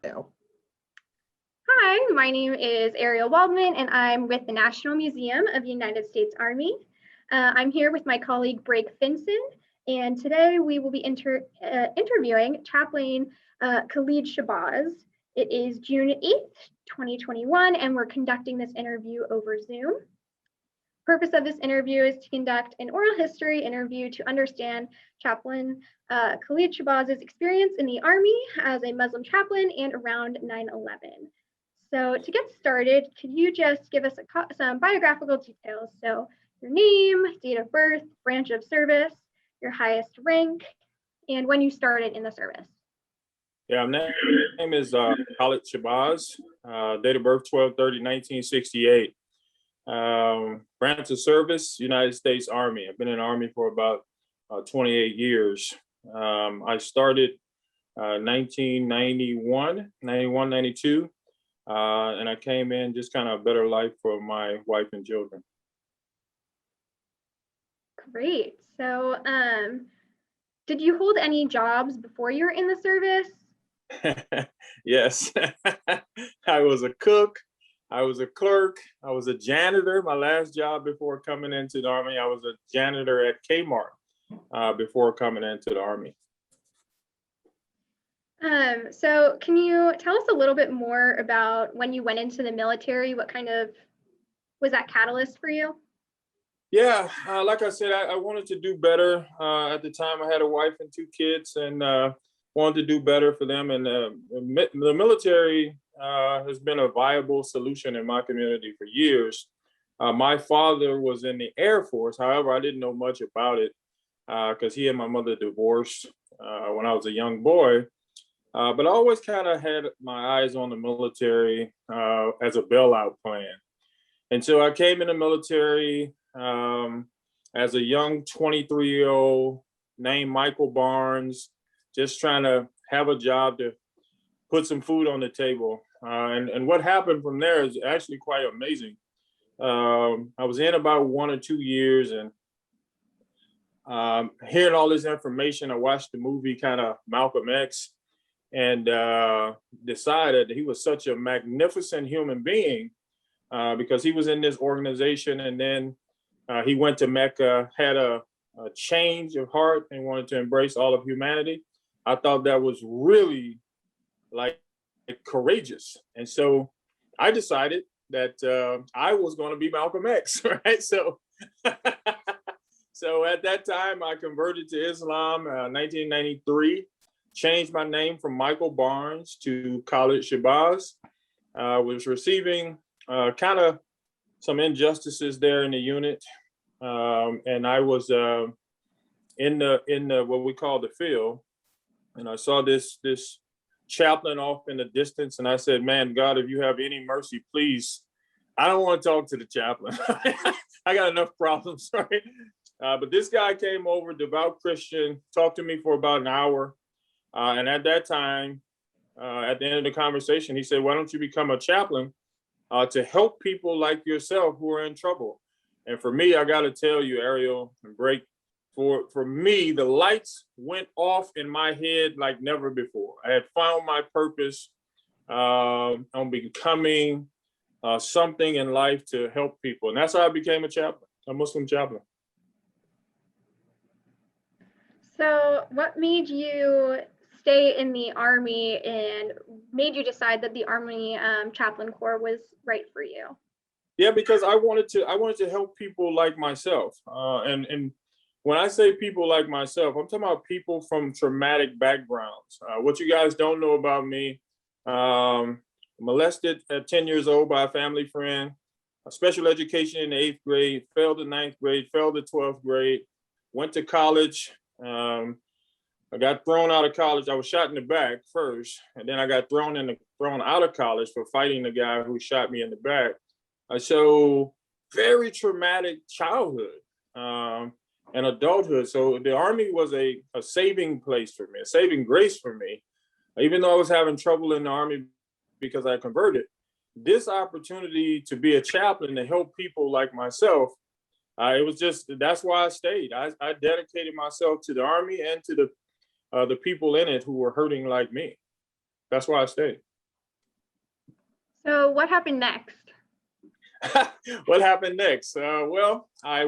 Now. Hi, my name is Ariel Waldman, and I'm with the National Museum of the United States Army. I'm here with my colleague, Brake Finson, and today we will be interviewing Chaplain Khalid Shabazz. It is June 8th, 2021, and we're conducting this interview over Zoom. Purpose of this interview is to conduct an oral history interview to understand Chaplain Khalid Shabazz's experience in the Army as a Muslim chaplain and around 9/11. So to get started, could you just give us some biographical details? So your name, date of birth, branch of service, your highest rank, and when you started in the service. Yeah, my name is Khalid Shabazz, date of birth 12/30/1968. Branch of service, United States Army. I've been in the Army for about 28 years. I started 1991, 92, and I came in just kind of a better life for my wife and children. Great. So did you hold any jobs before you were in the service? Yes, I was a cook. I was a clerk. I was a janitor. My last job before coming into the Army, I was a janitor at Kmart before coming into the Army. So can you tell us a little bit more about when you went into the military? What kind of was that catalyst for you? Yeah, like I said, I wanted to do better. At the time, I had a wife and 2 kids, and wanted to do better for them. And the military has been a viable solution in my community for years. My father was in the Air Force. However, I didn't know much about it because he and my mother divorced when I was a young boy. But I always kind of had my eyes on the military as a bailout plan. And so I came in the military as a young 23-year-old named Michael Barnes, just trying to have a job to put some food on the table. And what happened from there is actually quite amazing. I was in about 1 or 2 years, and hearing all this information, I watched the movie kind of Malcolm X, and decided he was such a magnificent human being because he was in this organization, and then he went to Mecca, had a change of heart, and wanted to embrace all of humanity. I thought that was really like courageous. And so I decided that I was going to be Malcolm X, right? So, so at that time, I converted to Islam 1993, changed my name from Michael Barnes to Khalid Shabazz. Was receiving kind of some injustices there in the unit. And I was in the what we call the field. And I saw this chaplain off in the distance, and I said, "Man, God, if you have any mercy, please, I don't want to talk to the chaplain. I got enough problems, right?" But this guy came over, devout Christian, talked to me for about an hour. And at that time, at the end of the conversation, he said, "Why don't you become a chaplain to help people like yourself who are in trouble?" And for me, I got to tell you, Ariel and Brake, for me, the lights went off in my head like never before. I had found my purpose on becoming something in life to help people. And that's how I became a chaplain, a Muslim chaplain. So what made you stay in the Army and made you decide that the Army Chaplain Corps was right for you? Yeah, because I wanted to help people like myself. And when I say people like myself, I'm talking about people from traumatic backgrounds. What you guys don't know about me, molested at 10 years old by a family friend, a special education in the 8th grade, failed the 9th grade, failed the 12th grade, went to college. I got thrown out of college. I was shot in the back first, and then I got thrown out of college for fighting the guy who shot me in the back. So very traumatic childhood and adulthood. So the Army was a saving place for me, a saving grace for me. Even though I was having trouble in the Army because I converted, this opportunity to be a chaplain to help people like myself, it was just, that's why I stayed. I dedicated myself to the Army and to the people in it who were hurting like me. That's why I stayed. So what happened next? What happened next? Well, I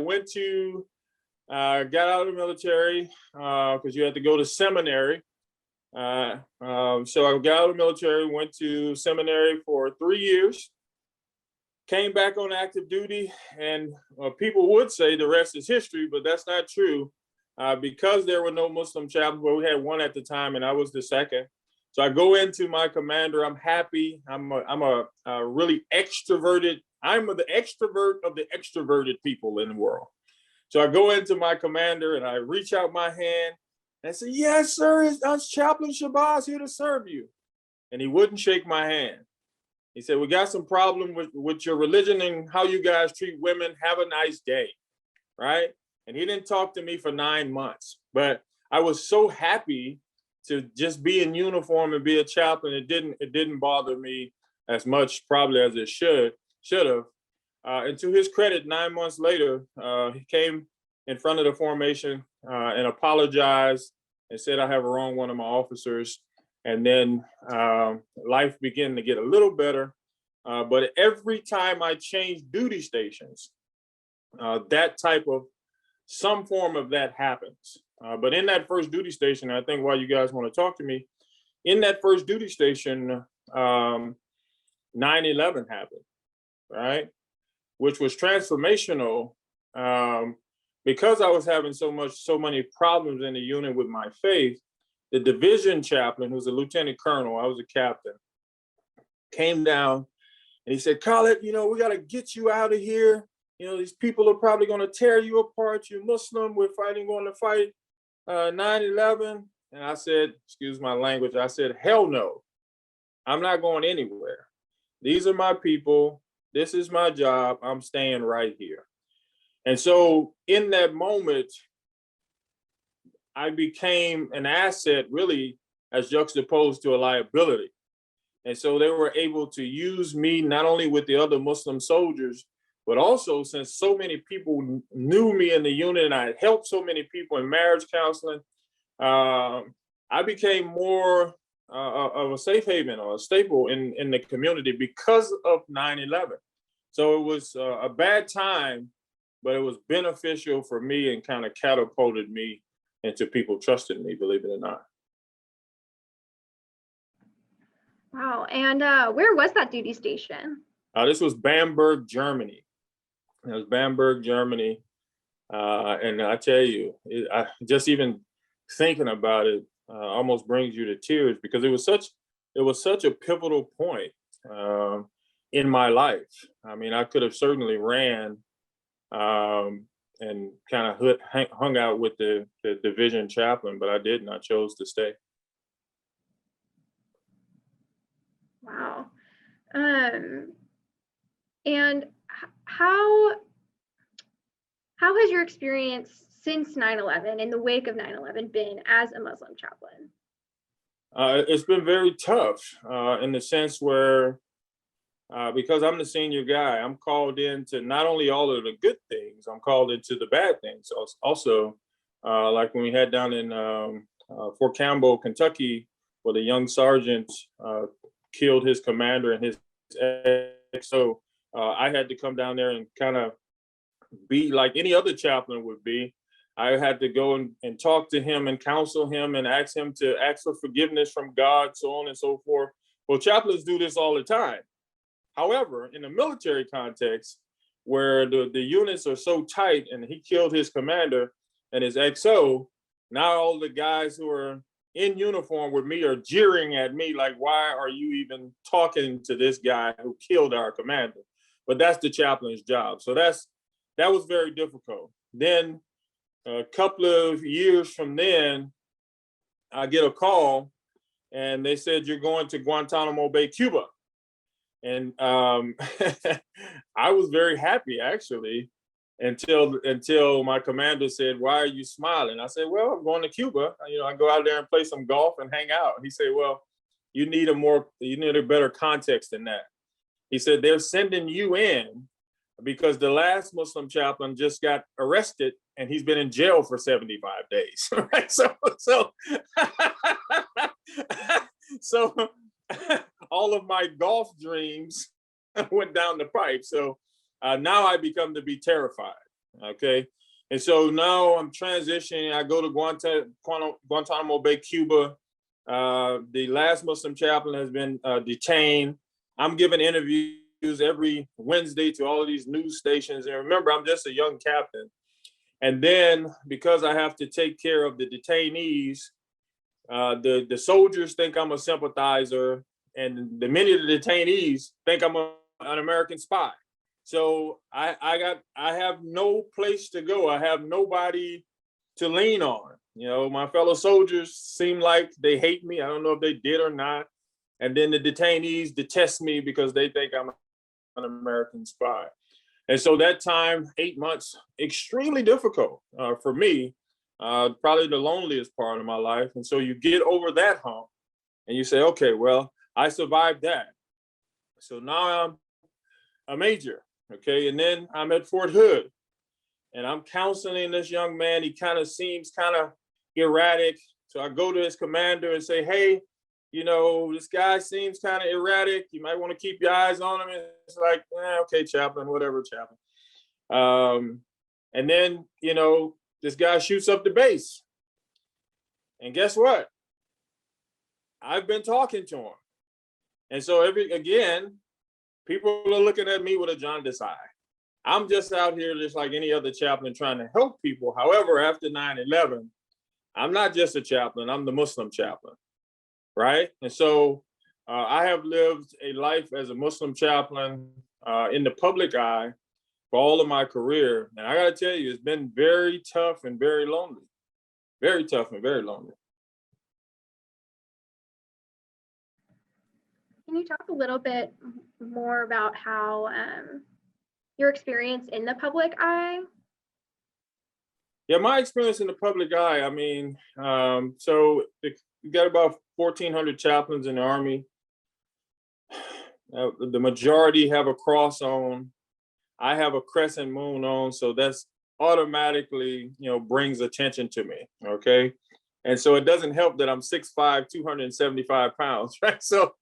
got out of the military because you had to go to seminary. So I got out of the military, went to seminary for 3 years, came back on active duty, and people would say the rest is history, but that's not true. Because there were no Muslim chaplains, well, we had one at the time, and I was the second. So I go into my commander. I'm happy. I'm a really extroverted. I'm the extrovert of the extroverted people in the world. So I go into my commander and I reach out my hand and I say, "Yes, sir, it's Chaplain Shabazz here to serve you." And he wouldn't shake my hand. He said, "We got some problem with your religion and how you guys treat women. Have a nice day." Right? And he didn't talk to me for 9 months. But I was so happy to just be in uniform and be a chaplain. It didn't bother me as much probably as it should have. And to his credit, 9 months later, he came in front of the formation and apologized and said I have wronged one of my officers. And then life began to get a little better. But every time I changed duty stations, that type of some form of that happens. But in that first duty station, I think why you guys want to talk to me, in that first duty station, 9/11 happened, right? Which was transformational because I was having so many problems in the unit with my faith. The division chaplain, who's a lieutenant colonel, I was a captain, came down and he said, "Khalid, we got to get you out of here. These people are probably going to tear you apart. You're Muslim. We're going to fight 9/11. And I said, excuse my language, I said, "Hell no. I'm not going anywhere. These are my people. This is my job. I'm staying right here." And so in that moment, I became an asset really as juxtaposed to a liability. And so they were able to use me not only with the other Muslim soldiers, but also since so many people knew me in the unit and I had helped so many people in marriage counseling, I became more of a safe haven or a staple in the community because of 9/11. So it was a bad time, but it was beneficial for me and kind of catapulted me into people trusting me, believe it or not. Wow. And where was that duty station? This was Bamberg, Germany. It was Bamberg, Germany. And I tell you, just even thinking about it almost brings you to tears because it was such a pivotal point in my life. I mean, I could have certainly ran and kind of hung out with the division chaplain, but I didn't. I chose to stay. Wow. And how has your experience since 9/11, in the wake of 9/11, been as a Muslim chaplain? It's been very tough in the sense where, because I'm the senior guy, I'm called into not only all of the good things, I'm called into the bad things. Also, like when we had down in Fort Campbell, Kentucky, where the young sergeant killed his commander and his XO, I had to come down there and kind of be like any other chaplain would be. I had to go and talk to him and counsel him and ask him to ask for forgiveness from God, so on and so forth. Well, chaplains do this all the time. However, in a military context, where the units are so tight and he killed his commander and his XO, now all the guys who are in uniform with me are jeering at me like, "Why are you even talking to this guy who killed our commander?" But that's the chaplain's job. So that was very difficult. Then a couple of years from then, I get a call and they said, "You're going to Guantanamo Bay, Cuba." And I was very happy actually until my commander said, "Why are you smiling?" I said, "Well, I'm going to Cuba. I go out there and play some golf and hang out." He said, "Well, you need a better context than that." He said, "They're sending you in because the last Muslim chaplain just got arrested and he's been in jail for 75 days." Right? So all of my golf dreams went down the pipe. So now I become to be terrified. Okay. And so now I'm transitioning. I go to Guantanamo Bay, Cuba. The last Muslim chaplain has been detained. I'm giving interviews every Wednesday to all of these news stations. And remember, I'm just a young captain. And then because I have to take care of the detainees, the soldiers think I'm a sympathizer, and many of the detainees think I'm an American spy. So I have no place to go. I have nobody to lean on. You know, my fellow soldiers seem like they hate me. I don't know if they did or not. And then the detainees detest me because they think I'm an American spy. And so that time, 8 months, extremely difficult for me, probably the loneliest part of my life. And so you get over that hump and you say, okay, well, I survived that. So now I'm a major, okay? And then I'm at Fort Hood and I'm counseling this young man. He kind of seems kind of erratic. So I go to his commander and say, hey, you know, this guy seems kind of erratic. You might want to keep your eyes on him. And it's like, okay, chaplain, whatever, chaplain. And then, you know, this guy shoots up the base. And guess what? I've been talking to him. And so again, people are looking at me with a jaundiced eye. I'm just out here just like any other chaplain trying to help people. However, after 9/11, I'm not just a chaplain, I'm the Muslim chaplain. Right? And so I have lived a life as a Muslim chaplain in the public eye for all of my career. And I got to tell you, it's been very tough and very lonely. Very tough and very lonely. Can you talk a little bit more about how your experience in the public eye? Yeah, my experience in the public eye, I mean, so you got about 1,400 chaplains in the Army. The majority have a cross on. I have a crescent moon on, so that's automatically, you know, brings attention to me, okay? And so it doesn't help that I'm 6'5", 275 pounds, right? So,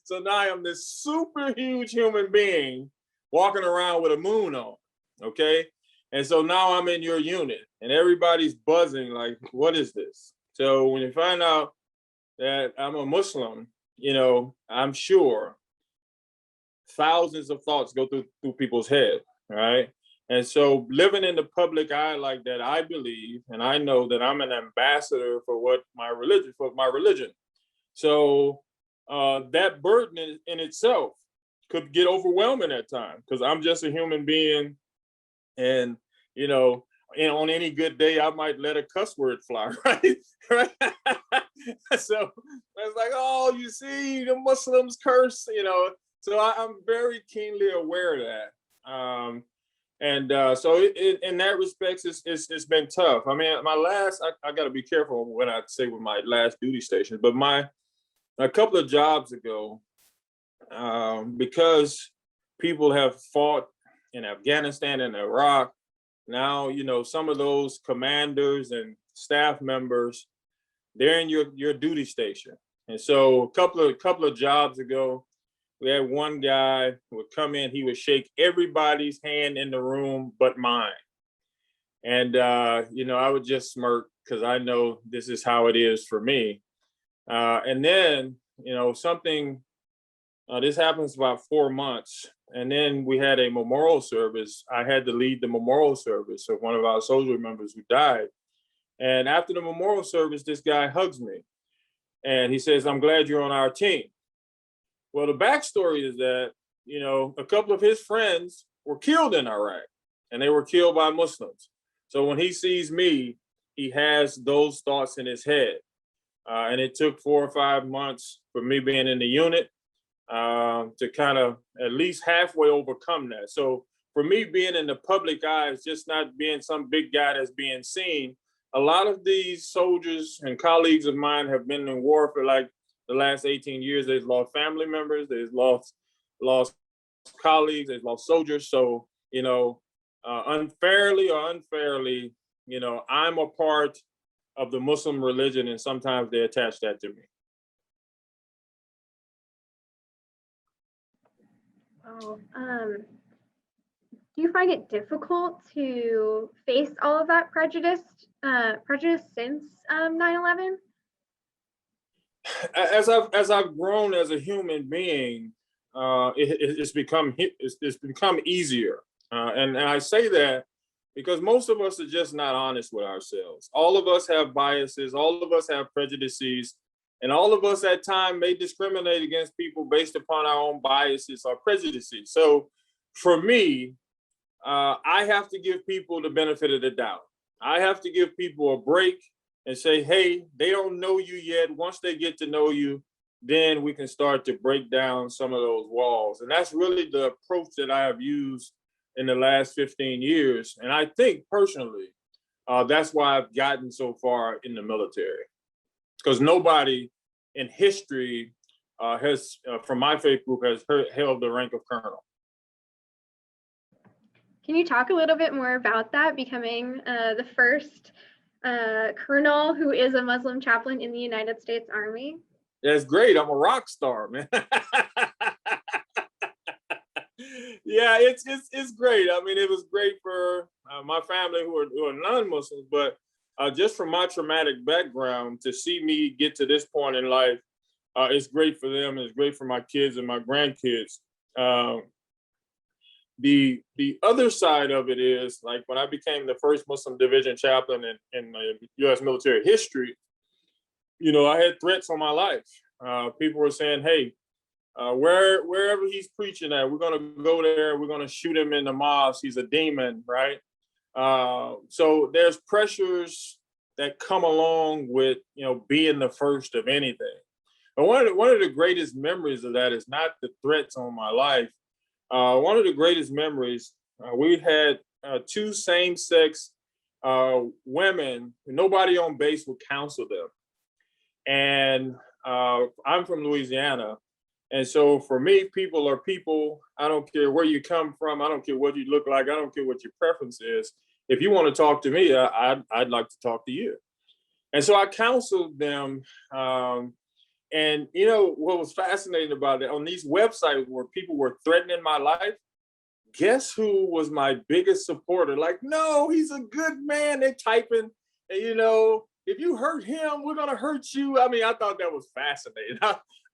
so now I am this super huge human being walking around with a moon on, okay? And so now I'm in your unit and everybody's buzzing like, what is this? So when you find out that I'm a Muslim, you know, I'm sure thousands of thoughts go through people's head, right? And so living in the public eye like that, I believe, and I know that I'm an ambassador for my religion. So that burden in itself could get overwhelming at times because I'm just a human being. And, you know, on any good day, I might let a cuss word fly, right? So it's like, oh, you see, the Muslims curse, you know. So I'm very keenly aware of that. So in that respect, it's been tough. I mean, I got to be careful when I say with my last duty station, but a couple of jobs ago, because people have fought in Afghanistan and Iraq, now, you know, some of those commanders and staff members, they're in your duty station. And so a couple of jobs ago, we had one guy who would come in, he would shake everybody's hand in the room but mine. And, you know, I would just smirk because I know this is how it is for me. And then, you know, this happens about 4 months. And then we had a memorial service. I had to lead the memorial service of one of our soldier members who died. And after the memorial service, this guy hugs me and he says, I'm glad you're on our team. Well, the backstory is that, you know, a couple of his friends were killed in Iraq and they were killed by Muslims. So when he sees me, he has those thoughts in his head. And it took 4 or 5 months for me being in the unit to kind of at least halfway overcome that. So for me, being in the public eye is just not being some big guy that's being seen. A lot of these soldiers and colleagues of mine have been in war for like the last 18 years. They've lost family members, they've lost colleagues, they've lost soldiers. So, you know, unfairly or unfairly, you know, I'm a part of the Muslim religion and sometimes they attach that to me. Oh, do you find it difficult to face all of that prejudice since 9/11? As I've grown as a human being, it's become easier, and I say that because most of us are just not honest with ourselves. All of us have biases. All of us have prejudices, and all of us at times may discriminate against people based upon our own biases or prejudices. So, for me, I have to give people the benefit of the doubt. I have to give people a break and say, hey, they don't know you yet. Once they get to know you, then we can start to break down some of those walls. And that's really the approach that I have used in the last 15 years. And I think personally, that's why I've gotten so far in the military. Because nobody in history from my faith group, has held the rank of colonel. Can you talk a little bit more about that, becoming the first colonel who is a Muslim chaplain in the United States Army? That's great. I'm a rock star, man. Yeah, it's great. I mean, it was great for my family who are non-Muslims, but just from my traumatic background, to see me get to this point in life, it's great for them. It's great for my kids and my grandkids. The other side of it is, like, when I became the first Muslim division chaplain in U.S. military history, I had threats on my life. People were saying, hey, wherever he's preaching at, we're going to go there. We're going to shoot him in the mosque. He's a demon, right? So there's pressures that come along with, being the first of anything. But one of the greatest memories of that is not the threats on my life. One of the greatest memories, we had two same-sex women. Nobody on base would counsel them. And I'm from Louisiana. And so for me, people are people. I don't care where you come from. I don't care what you look like. I don't care what your preference is. If you want to talk to me, I'd like to talk to you. And so I counseled them. And what was fascinating about it, on these websites where people were threatening my life, guess who was my biggest supporter? Like, no, he's a good man. They're typing, and if you hurt him, we're gonna hurt you. I mean, I thought that was fascinating.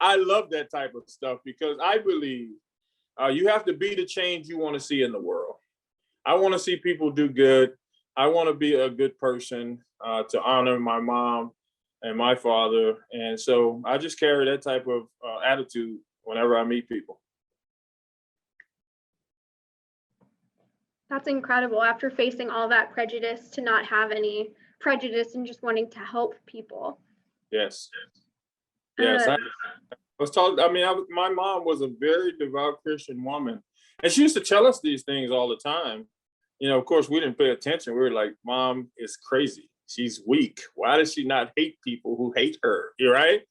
I love that type of stuff because I believe you have to be the change you want to see in the world. I want to see people do good. I want to be a good person to honor my mom and my father. And so I just carry that type of attitude whenever I meet people. That's incredible. After facing all that prejudice, to not have any prejudice and just wanting to help people. Yes. Yes. I was taught, my mom was a very devout Christian woman. And she used to tell us these things all the time. Of course, we didn't pay attention. We were like, Mom is crazy. She's weak. Why does she not hate people who hate her? You're right.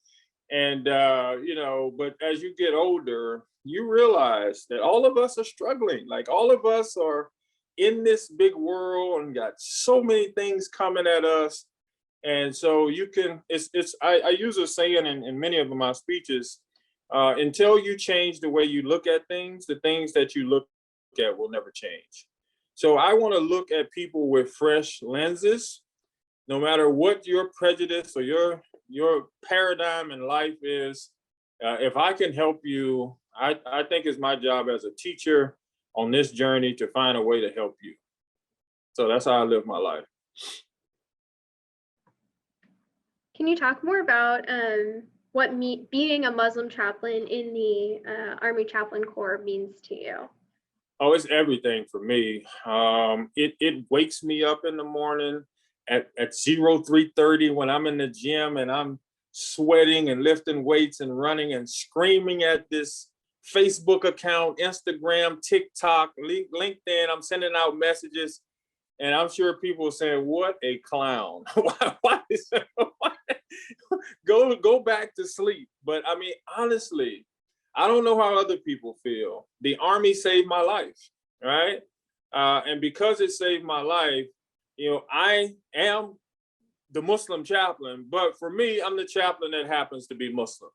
And, but as you get older, you realize that all of us are struggling. Like, all of us are in this big world and got so many things coming at us. And so I use a saying in many of my speeches, until you change the way you look at things, the things that you look at will never change. So I want to look at people with fresh lenses, no matter what your prejudice or your paradigm in life is. If I can help you, I think it's my job as a teacher on this journey to find a way to help you. So that's how I live my life. Can you talk more about what being a Muslim chaplain in the Army Chaplain Corps means to you? Oh, it's everything for me. It wakes me up in the morning at 03:30 when I'm in the gym and I'm sweating and lifting weights and running and screaming at this Facebook account, Instagram, TikTok, LinkedIn. I'm sending out messages, and I'm sure people are saying, "What a clown! why go back to sleep?" But I mean, honestly, I don't know how other people feel. The Army saved my life, right? And because it saved my life, I am the Muslim chaplain, but for me, I'm the chaplain that happens to be Muslim.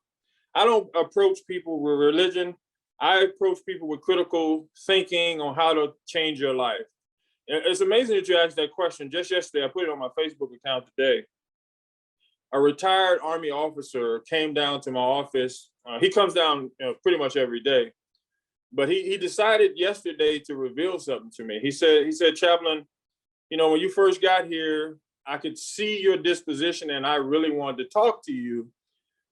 I don't approach people with religion. I approach people with critical thinking on how to change your life. It's amazing that you asked that question. Just yesterday, I put it on my Facebook account today. A retired Army officer came down to my office. He comes down pretty much every day, but he decided yesterday to reveal something to me. He said, Chaplain, when you first got here, I could see your disposition and I really wanted to talk to you.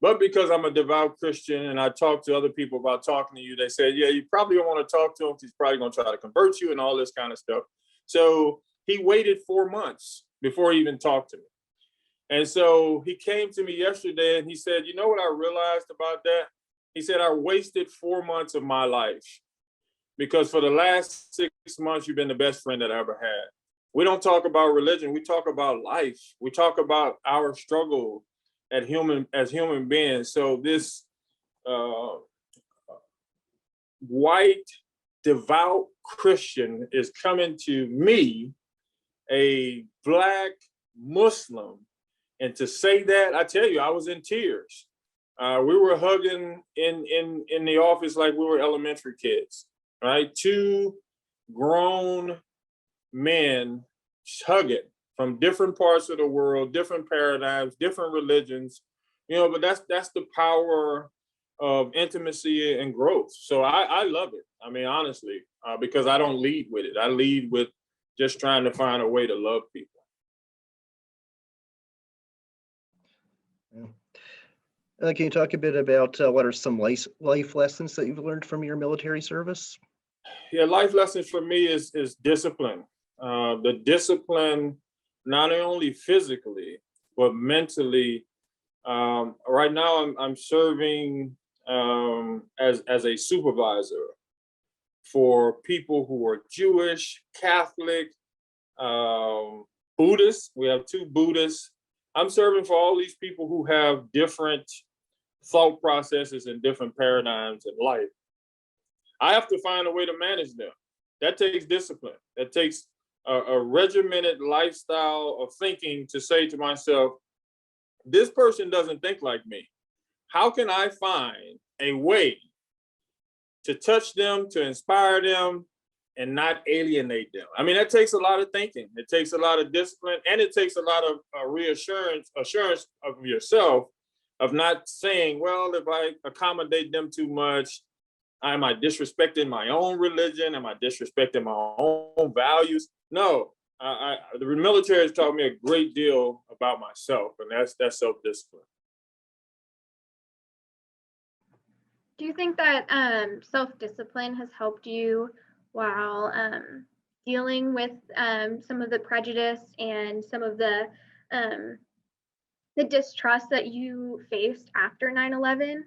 But because I'm a devout Christian and I talk to other people about talking to you, they said, yeah, you probably don't want to talk to him. He's probably going to try to convert you and all this kind of stuff. So he waited 4 months before he even talked to me. And so he came to me yesterday and he said, you know what I realized about that? He said, I wasted 4 months of my life because for the last 6 months, you've been the best friend that I ever had. We don't talk about religion. We talk about life. We talk about our struggle as human beings. So this white, devout Christian is coming to me, a Black Muslim, and to say that, I tell you, I was in tears. We were hugging in the office like we were elementary kids, right? 2 grown men hugging from different parts of the world, different paradigms, different religions, but that's the power of intimacy and growth. So I love it. I mean, honestly, because I don't lead with it. I lead with just trying to find a way to love people. Can you talk a bit about what are some life lessons that you've learned from your military service? Yeah, life lessons for me is discipline. The discipline, not only physically, but mentally. Right now, I'm serving as a supervisor for people who are Jewish, Catholic, Buddhist. We have 2 Buddhists. I'm serving for all these people who have different thought processes and different paradigms in life. I have to find a way to manage them. That takes discipline. That takes a regimented lifestyle of thinking to say to myself, this person doesn't think like me. How can I find a way to touch them, to inspire them, and not alienate them? I mean, that takes a lot of thinking. It takes a lot of discipline, and it takes a lot of assurance of yourself, of not saying, well, if I accommodate them too much, am I disrespecting my own religion? Am I disrespecting my own values? No, the military has taught me a great deal about myself, and that's self-discipline. Do you think that self-discipline has helped you while dealing with some of the prejudice and some of the distrust that you faced after 9/11?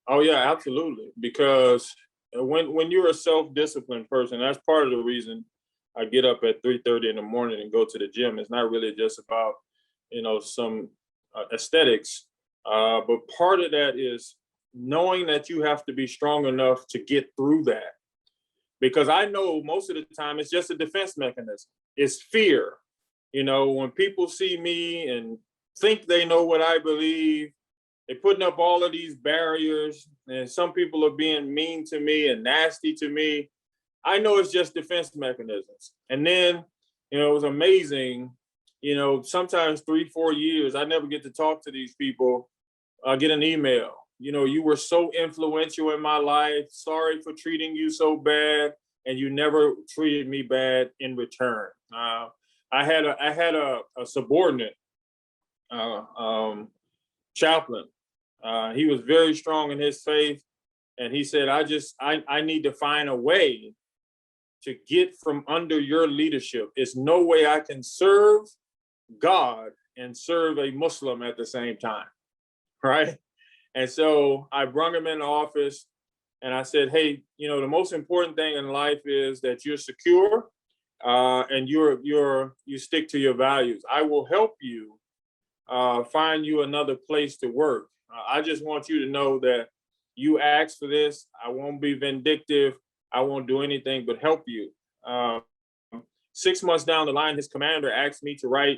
Oh yeah, absolutely. Because when you're a self-disciplined person, that's part of the reason I get up at 3:30 in the morning and go to the gym. It's not really just about some aesthetics, but part of that is knowing that you have to be strong enough to get through that. Because I know most of the time it's just a defense mechanism. It's fear. When people see me and think they know what I believe, they're putting up all of these barriers, and some people are being mean to me and nasty to me. I know it's just defense mechanisms. And then, it was amazing, sometimes 3-4 years, I never get to talk to these people. I get an email. You were so influential in my life. Sorry for treating you so bad, and you never treated me bad in return. I had a subordinate chaplain. He was very strong in his faith, and he said, I need to find a way to get from under your leadership. There's no way I can serve God and serve a Muslim at the same time, right? And so I brought him in the office and I said, hey, the most important thing in life is that you're secure and you stick to your values. I will help you find you another place to work. I just want you to know that you asked for this. I won't be vindictive. I won't do anything but help you. 6 months down the line, his commander asked me to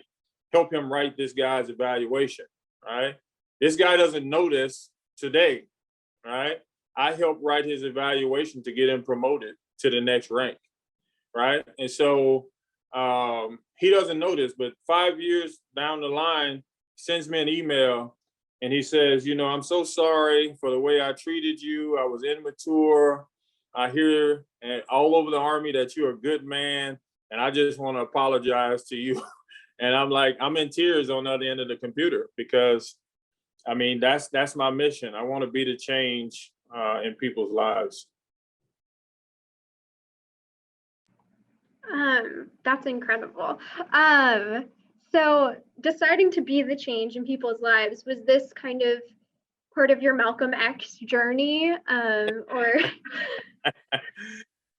help him write this guy's evaluation, right? This guy doesn't know this today, right? I helped write his evaluation to get him promoted to the next rank, right? And so he doesn't know this, but 5 years down the line, sends me an email and he says, you know, I'm so sorry for the way I treated you. I was immature. I hear all over the Army that you're a good man, and I just want to apologize to you. And I'm like, I'm in tears on the other end of the computer because, I mean, that's my mission. I want to be the change in people's lives. That's incredible. So deciding to be the change in people's lives, was this kind of part of your Malcolm X journey, or?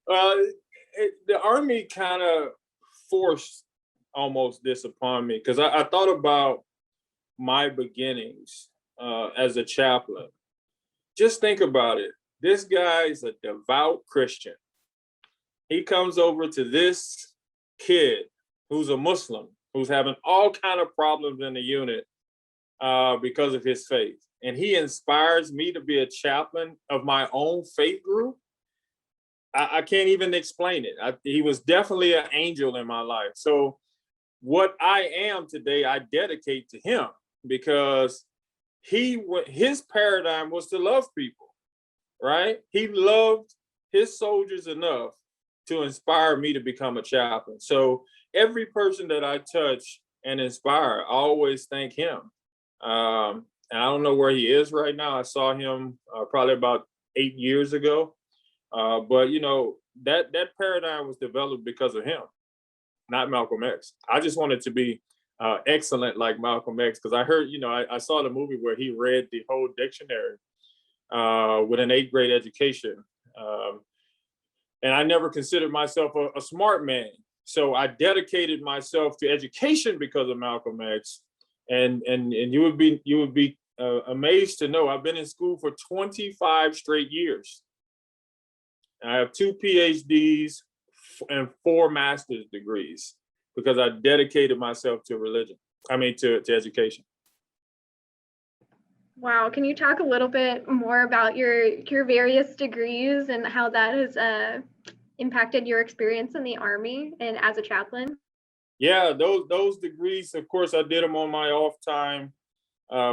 Well, the Army kind of forced almost this upon me because I thought about my beginnings as a chaplain. Just think about it. This guy is a devout Christian. He comes over to this kid who's a Muslim, who's having all kind of problems in the unit because of his faith. And he inspires me to be a chaplain of my own faith group. I can't even explain it. He was definitely an angel in my life. So what I am today, I dedicate to him because his paradigm was to love people, right? He loved his soldiers enough to inspire me to become a chaplain. So every person that I touch and inspire, I always thank him. And I don't know where he is right now. I saw him probably about 8 years ago. But you know, that paradigm was developed because of him, not Malcolm X. I just wanted to be excellent like Malcolm X because I heard, you know, I saw the movie where he read the whole dictionary with an 8th grade education. And I never considered myself a smart man. So I dedicated myself to education because of Malcolm X. And you would be amazed to know I've been in school for 25 straight years. I have 2 PhDs and 4 master's degrees because I dedicated myself to to education. Wow, can you talk a little bit more about your various degrees and how that has impacted your experience in the Army and as a chaplain? Yeah, those degrees, of course, I did them on my off time,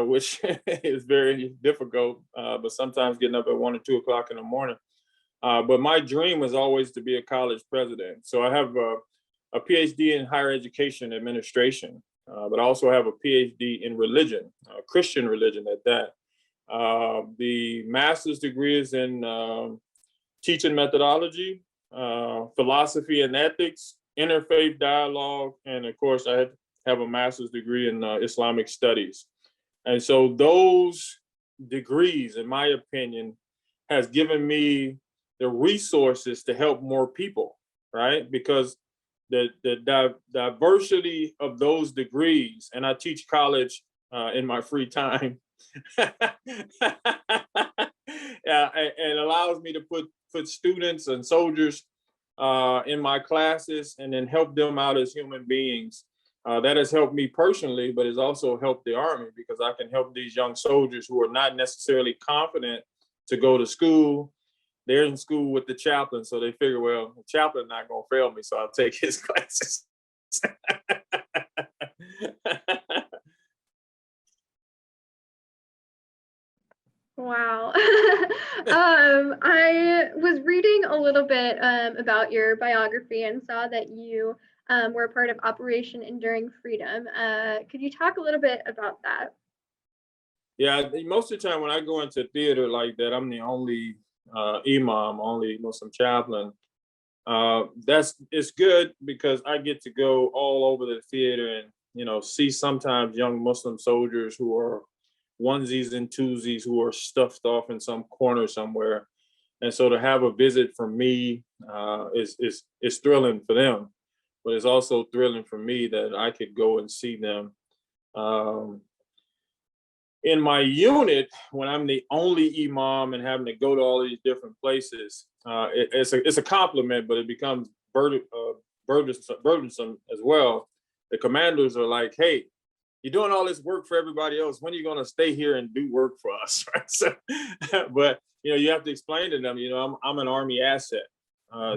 which is very difficult, but sometimes getting up at 1 or 2 o'clock in the morning. But my dream was always to be a college president. So I have a PhD in higher education administration, but I also have a PhD in religion, Christian religion at that. The master's degree is in teaching methodology, philosophy and ethics, interfaith dialogue, and of course, I have a master's degree in Islamic studies. And so those degrees, in my opinion, has given me the resources to help more people, right? Because the diversity of those degrees, and I teach college in my free time, and allows me to put students and soldiers in my classes and then help them out as human beings. That has helped me personally, but has also helped the Army because I can help these young soldiers who are not necessarily confident to go to school. They're in school with the chaplain, so they figure, well, the chaplain's not going to fail me, so I'll take his classes. Wow. I was reading a little bit about your biography and saw that you were a part of Operation Enduring Freedom. Could you talk a little bit about that? Yeah, most of the time when I go into theater like that, I'm the only imam, only Muslim chaplain. It's good because I get to go all over the theater and see sometimes young Muslim soldiers who are onesies and twosies who are stuffed off in some corner somewhere, and so to have a visit from me is thrilling for them, but it's also thrilling for me that I could go and see them. In my unit, when I'm the only imam and having to go to all these different places, it's a compliment, but it becomes burdensome as well. The commanders are like, "Hey, you're doing all this work for everybody else. When are you going to stay here and do work for us?" Right? So, but you have to explain to them, I'm an Army asset.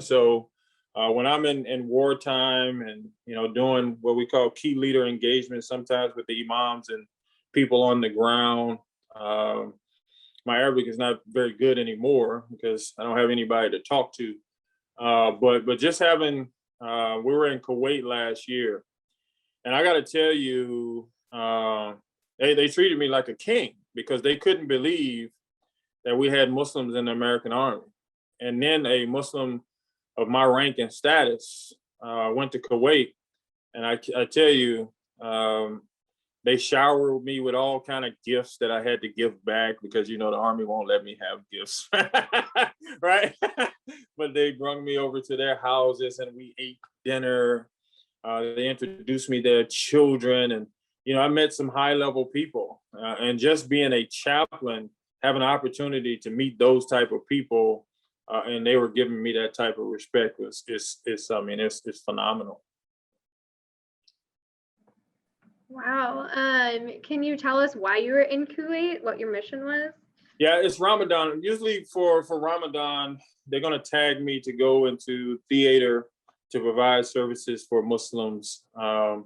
So when I'm in wartime and, doing what we call key leader engagement, sometimes with the imams and people on the ground, my Arabic is not very good anymore because I don't have anybody to talk to. But just having, we were in Kuwait last year, and I got to tell you, they treated me like a king because they couldn't believe that we had Muslims in the American Army. And then a Muslim of my rank and status went to Kuwait, and I tell you, they showered me with all kind of gifts that I had to give back because the Army won't let me have gifts, right? But they brought me over to their houses and we ate dinner. They introduced me to their children, and I met some high level people. And just being a chaplain, having an opportunity to meet those type of people, and they were giving me that type of respect it's phenomenal. Wow. Can you tell us why you were in Kuwait, what your mission was? Yeah, it's Ramadan. Usually for Ramadan, they're going to tag me to go into theater to provide services for Muslims all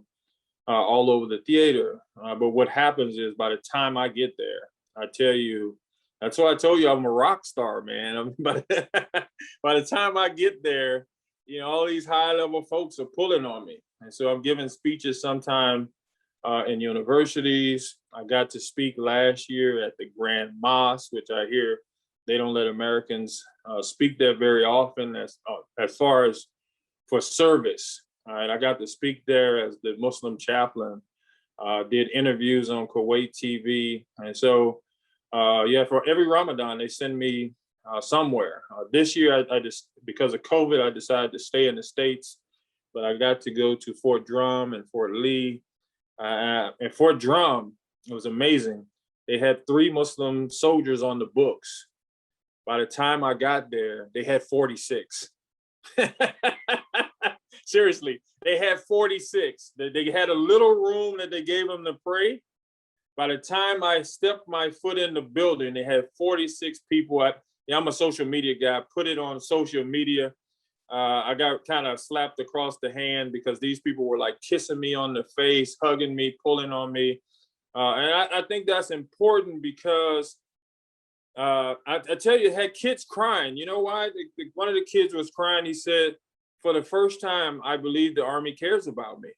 over the theater. But what happens is by the time I get there, I tell you, that's why I told you I'm a rock star, man. By the time I get there, all these high level folks are pulling on me. And so I'm giving speeches sometime in universities. I got to speak last year at the Grand Mosque, which I hear they don't let Americans speak there very often as far as for service. All right, I got to speak there as the Muslim chaplain, did interviews on Kuwait TV. And so, for every Ramadan, they send me somewhere. This year, I just, because of COVID, I decided to stay in the States, but I got to go to Fort Drum and Fort Lee. And Fort Drum, it was amazing. They had 3 Muslim soldiers on the books. By the time I got there, they had 46. Seriously, they had 46. They had a little room that they gave them to pray. By the time I stepped my foot in the building, they had 46 people. I'm a social media guy, put it on social media. I got kind of slapped across the hand because these people were like kissing me on the face, hugging me, pulling on me. And I think that's important because I tell you, it had kids crying. You know why? One of the kids was crying. He said, for the first time, I believe the Army cares about me.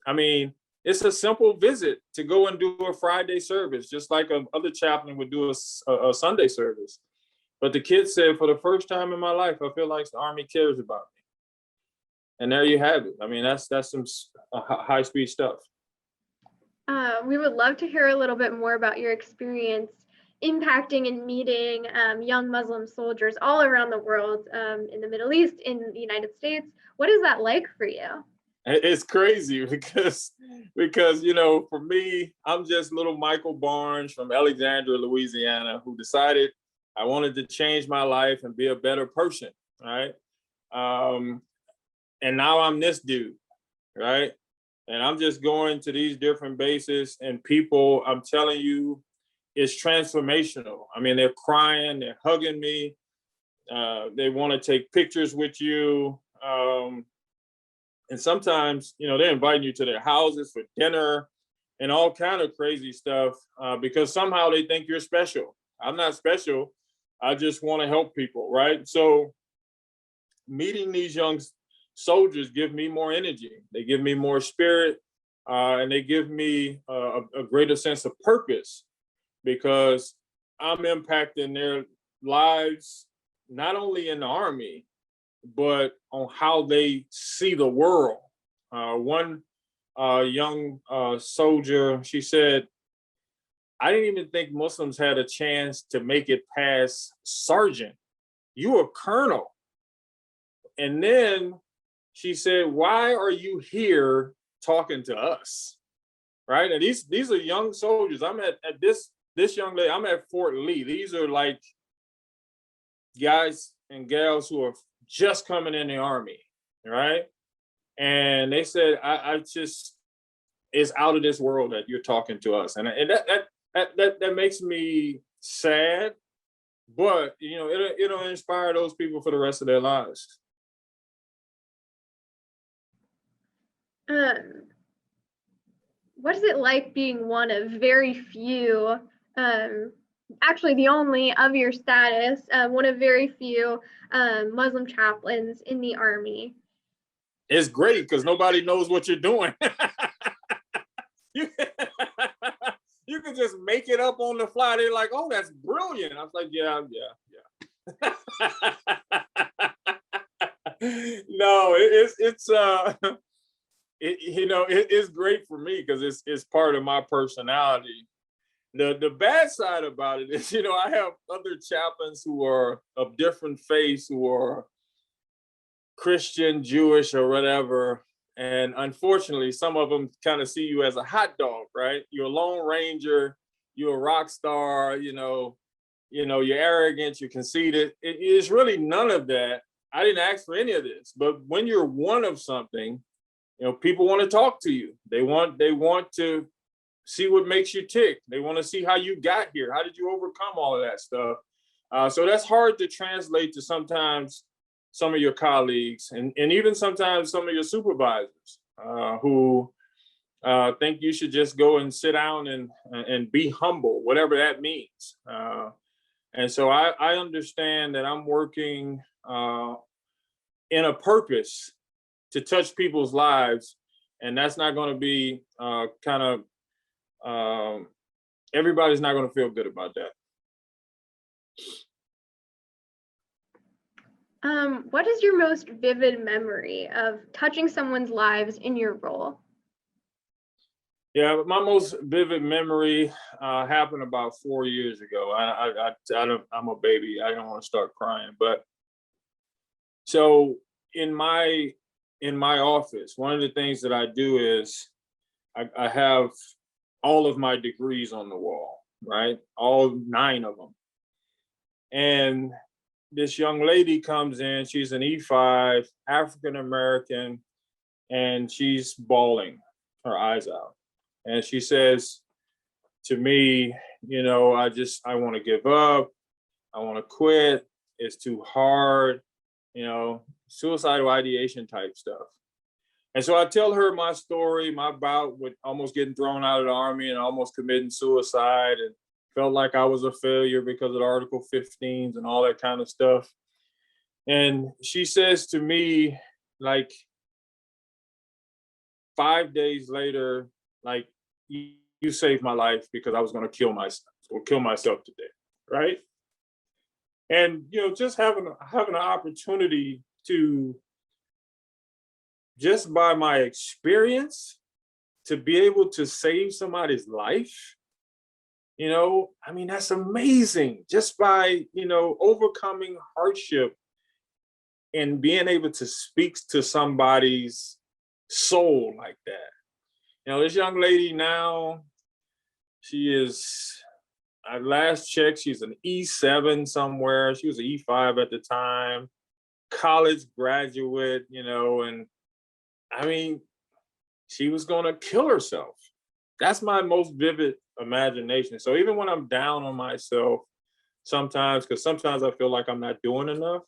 I mean, it's a simple visit to go and do a Friday service, just like other chaplain would do a Sunday service. But the kid said, for the first time in my life, I feel like the Army cares about me. And there you have it. I mean, that's some high speed stuff. We would love to hear a little bit more about your experience impacting and meeting young Muslim soldiers all around the world, in the Middle East, in the United States. What is that like for you? It's crazy because for me, I'm just little Michael Barnes from Alexandria, Louisiana, who decided I wanted to change my life and be a better person, right? And now I'm this dude, right? And I'm just going to these different bases, and people, I'm telling you, it's transformational. I mean, they're crying, they're hugging me, they want to take pictures with you. And sometimes, they're inviting you to their houses for dinner and all kind of crazy stuff because somehow they think you're special. I'm not special. I just want to help people, right? So meeting these young soldiers give me more energy. They give me more spirit, and they give me a greater sense of purpose because I'm impacting their lives, not only in the Army, but on how they see the world. One young soldier, she said, I didn't even think Muslims had a chance to make it past sergeant. You a colonel. And then she said, why are you here talking to us? Right? And these are young soldiers. I'm at this young lady, I'm at Fort Lee. These are like guys and gals who are just coming in the Army, right? And they said, I just, it's out of this world that you're talking to us. And that makes me sad, but you know, it'll inspire those people for the rest of their lives. Um, what is it like being one of very few, actually the only of your status, one of very few Muslim chaplains in the Army? It's great because nobody knows what you're doing. you, you can just make it up on the fly. They're like, "Oh, that's brilliant." I was like, "Yeah, yeah, yeah." No, it's it's great for me because it's part of my personality. The bad side about it is, I have other chaplains who are of different faiths, who are Christian, Jewish, or whatever. And unfortunately, some of them kind of see you as a hot dog, right? You're a lone ranger, you're a rock star, you're arrogant, you're conceited. It's really none of that. I didn't ask for any of this. But when you're one of something, people want to talk to you. They want to see what makes you tick. They want to see how you got here. How did you overcome all of that stuff? So that's hard to translate to sometimes some of your colleagues and even sometimes some of your supervisors who think you should just go and sit down and be humble, whatever that means. And so I understand that I'm working in a purpose to touch people's lives. And that's not going to be everybody's not going to feel good about that. What is your most vivid memory of touching someone's lives in your role? Yeah, my most vivid memory happened about 4 years ago. I'm a baby. I don't want to start crying, but so in my office, one of the things that I do is I have all of my degrees on the wall, right? All 9 of them. And this young lady comes in, she's an E5, African American, and she's bawling her eyes out. And she says to me, I want to give up. I want to quit. It's too hard, suicidal ideation type stuff. And so I tell her my story, my bout with almost getting thrown out of the Army and almost committing suicide, and felt like I was a failure because of Article 15s and all that kind of stuff. And she says to me, like 5 days later, like, you saved my life because I was going to kill myself today, right? And just having an opportunity to, just by my experience, to be able to save somebody's life, that's amazing. Just by, overcoming hardship and being able to speak to somebody's soul like that. This young lady now, she is, at last check, she's an E7 somewhere. She was an E5 at the time, college graduate, and she was going to kill herself. That's my most vivid imagination. So even when I'm down on myself sometimes, because sometimes I feel like I'm not doing enough,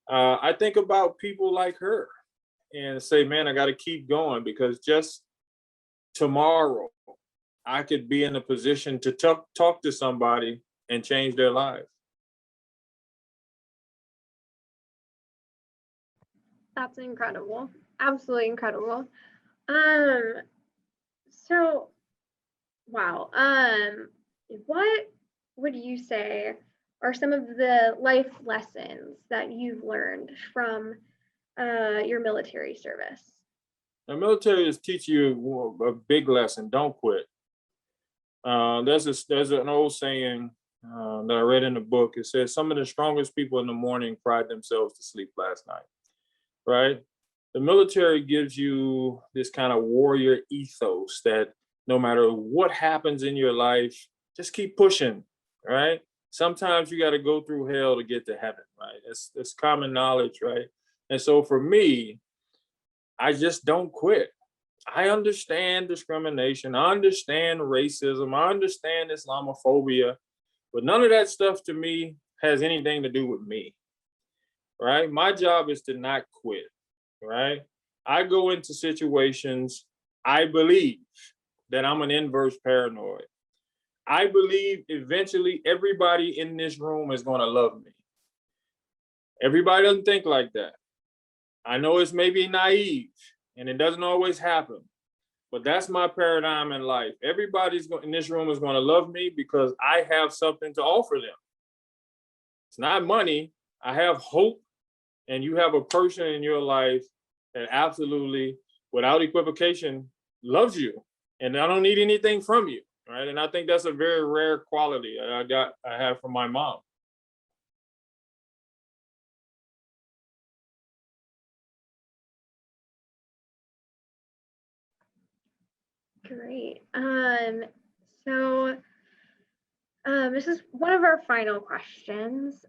I think about people like her and say, man, I got to keep going, because just tomorrow I could be in a position to talk to somebody and change their life. That's incredible. Absolutely incredible. So, wow. What would you say are some of the life lessons that you've learned from your military service? The military is teaching you a big lesson: don't quit. There's an old saying that I read in the book. It says some of the strongest people in the morning cried themselves to sleep last night, right? The military gives you this kind of warrior ethos that no matter what happens in your life, just keep pushing, right? Sometimes you got to go through hell to get to heaven, right? It's common knowledge, right? And so for me, I just don't quit. I understand discrimination. I understand racism. I understand Islamophobia, but none of that stuff to me has anything to do with me, right? My job is to not quit, right? I go into situations, I believe that I'm an inverse paranoid. I believe eventually everybody in this room is going to love me. Everybody doesn't think like that. I know it's maybe naive and it doesn't always happen, but that's my paradigm in life. Everybody's in this room is going to love me because I have something to offer them. It's not money. I have hope, and you have a person in your life that absolutely, without equivocation, loves you. And I don't need anything from you, right? And I think that's a very rare quality I have from my mom. Great. This is one of our final questions.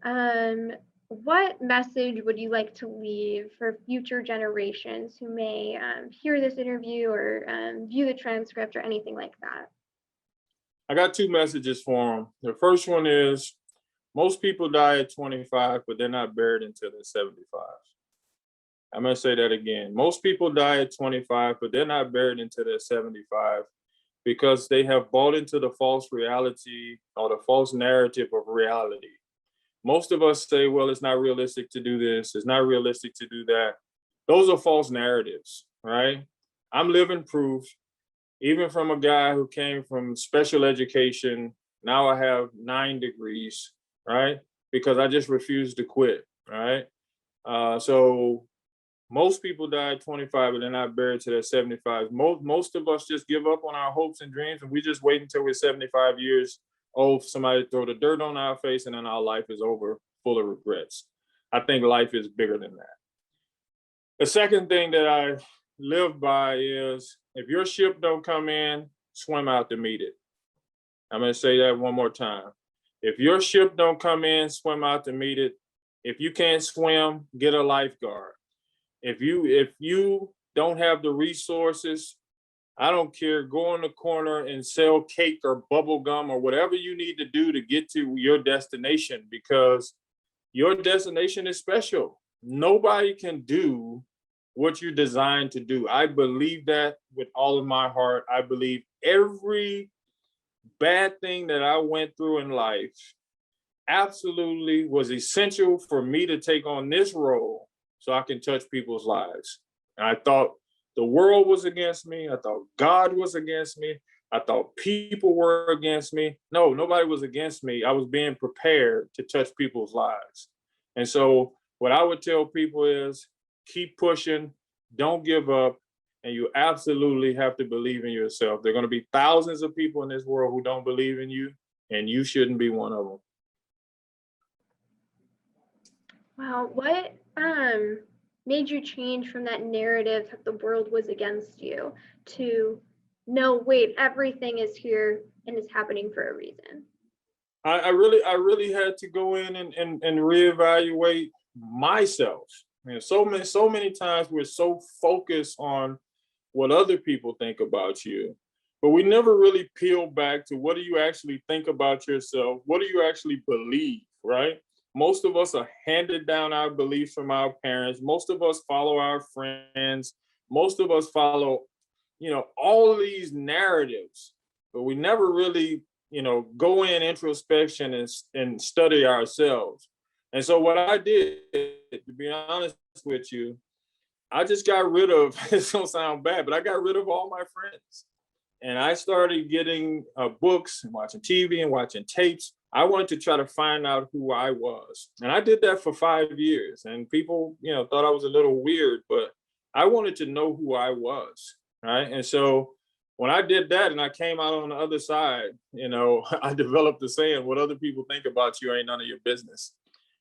What message would you like to leave for future generations who may hear this interview or view the transcript or anything like that? I got two messages for them. The first one is most people die at 25, but they're not buried until they're 75. I'm going to say that again. Most people die at 25, but they're not buried until they're 75 because they have bought into the false reality or the false narrative of reality. Most of us say, well, it's not realistic to do this. It's not realistic to do that. Those are false narratives, right? I'm living proof, even from a guy who came from special education. Now I have 9 degrees, right? Because I just refused to quit, right? So most people die at 25, but they're not buried till they're 75. Most of us just give up on our hopes and dreams, and we just wait until we're 75 years old for somebody to throw the dirt on our face, and then our life is over, full of regrets. I think life is bigger than that. The second thing that I live by is if your ship don't come in, swim out to meet it. I'm going to say that one more time. If your ship don't come in, swim out to meet it. If you can't swim, get a lifeguard. If you don't have the resources, I don't care, go in the corner and sell cake or bubble gum or whatever you need to do to get to your destination, because your destination is special. Nobody can do what you're designed to do. I believe that with all of my heart. I believe every bad thing that I went through in life absolutely was essential for me to take on this role so I can touch people's lives. And I thought the world was against me. I thought God was against me. I thought people were against me. No, nobody was against me. I was being prepared to touch people's lives. And so what I would tell people is keep pushing, don't give up, and you absolutely have to believe in yourself. There are going to be thousands of people in this world who don't believe in you, and you shouldn't be one of them. Wow, what made you change from that narrative that the world was against you to no, wait, everything is here and it's happening for a reason? I really had to go in and reevaluate myself. You know, so many times we're so focused on what other people think about you, but we never really peel back to what do you actually think about yourself? What do you actually believe, right? Most of us are handed down our beliefs from our parents. Most of us follow our friends. Most of us follow, all of these narratives, but we never really, go in introspection and study ourselves. And so what I did, to be honest with you, I just got rid of, it's gonna sound bad, but I got rid of all my friends. And I started getting books and watching TV and watching tapes. I wanted to try to find out who I was. And I did that for 5 years. And people, thought I was a little weird, but I wanted to know who I was, right? And so when I did that and I came out on the other side, I developed the saying, what other people think about you ain't none of your business,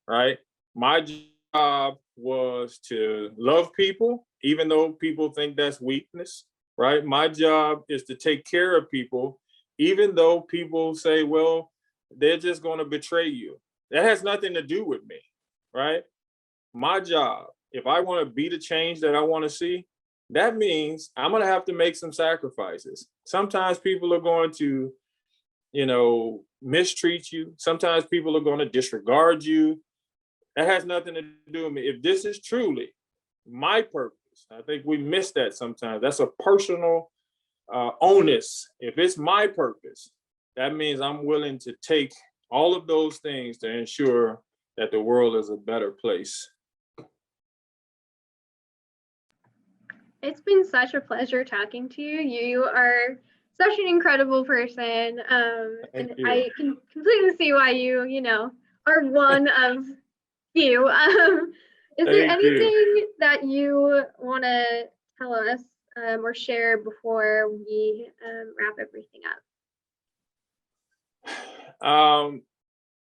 right? My job was to love people, even though people think that's weakness, right? My job is to take care of people, even though people say, well, they're just going to betray you. That has nothing to do with me, right? My job, if I want to be the change that I want to see, that means I'm going to have to make some sacrifices. Sometimes people are going to mistreat you. Sometimes people are going to disregard you. That has nothing to do with me. If this is truly my purpose, I think we miss that sometimes. That's a personal onus. If it's my purpose, that means I'm willing to take all of those things to ensure that the world is a better place. It's been such a pleasure talking to you. You are such an incredible person. And you. I can completely see why you are one of few. Is there Thank you. anything that you want to tell us or share before we wrap everything up?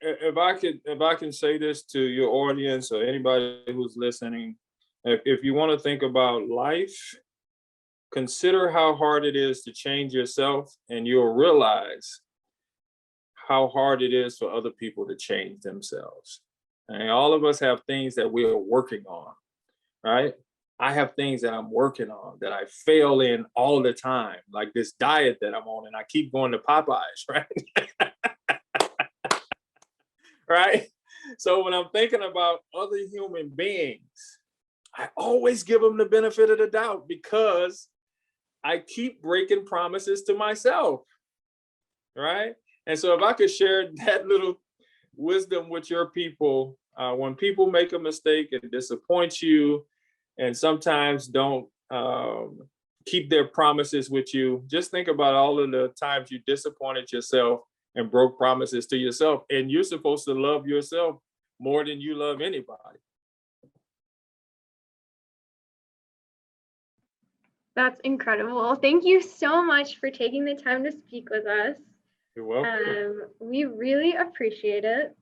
If I can say this to your audience or anybody who's listening, if you want to think about life, consider how hard it is to change yourself, and you'll realize how hard it is for other people to change themselves. And all of us have things that we're working on, right? I have things that I'm working on that I fail in all the time, like this diet that I'm on, and I keep going to Popeyes, right? Right? So when I'm thinking about other human beings, I always give them the benefit of the doubt because I keep breaking promises to myself, right? And so if I could share that little wisdom with your people, when people make a mistake and disappoint you and sometimes don't keep their promises with you, just think about all of the times you disappointed yourself and broke promises to yourself. And you're supposed to love yourself more than you love anybody. That's incredible. Thank you so much for taking the time to speak with us. You're welcome. We really appreciate it.